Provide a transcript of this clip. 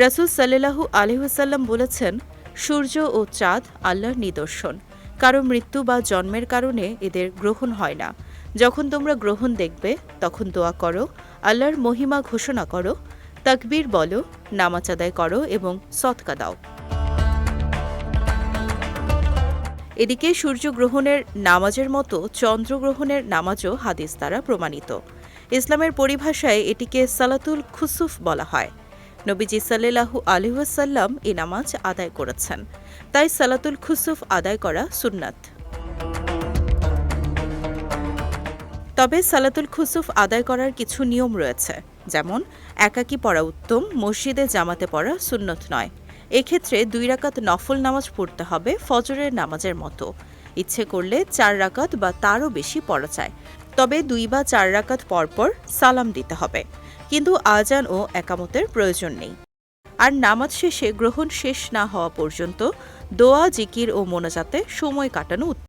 রাসূল সাল্লাল্লাহু আলাইহি ওয়াসাল্লাম বলেছেন, সূর্য ও চাঁদ আল্লাহর নিদর্শন। কারো মৃত্যু বা জন্মের কারণে এদের গ্রহণ হয় না। যখন তোমরা গ্রহণ দেখবে তখন দোয়া করো, আল্লাহর মহিমা ঘোষণা করো, তাকবীর বলো, নামাজ আদায় করো এবং সদকা দাও। এদিকে সূর্যগ্রহণের নামাজের মতো চন্দ্রগ্রহণের নামাজও হাদিস দ্বারা প্রমাণিত। ইসলামের পরিভাষায় এটিকে সালাতুল খুসুফ বলা হয়। নবীজি সাল্লাল্লাহু আলাইহি ওয়াসাল্লাম এই নামাজ আদায় করেছেন, তাই সালাতুল খুসুফ আদায় করা সুন্নাত। তবে সালাতুল খুসুফ আদায় করার কিছু নিয়ম রয়েছে, যেমন একাকী পড়া উত্তম, মসজিদে জামাতে পড়া সুন্নত নয়। এক্ষেত্রে 2 রাকাত নফল নামাজ পড়তে হবে ফজরের নামাজের মতো। ইচ্ছে করলে 4 রাকাত বা তারও বেশি পড়া যায়, তবে 2 বা 4 রাকাত পরপর সালাম দিতে হবে, কিন্তু আজান ও একামতের প্রয়োজন নেই। আর নামাজ শেষে গ্রহণ শেষ না হওয়া পর্যন্ত দোয়া, জিকির ও মোনাজাতে সময় কাটানো উত্তম।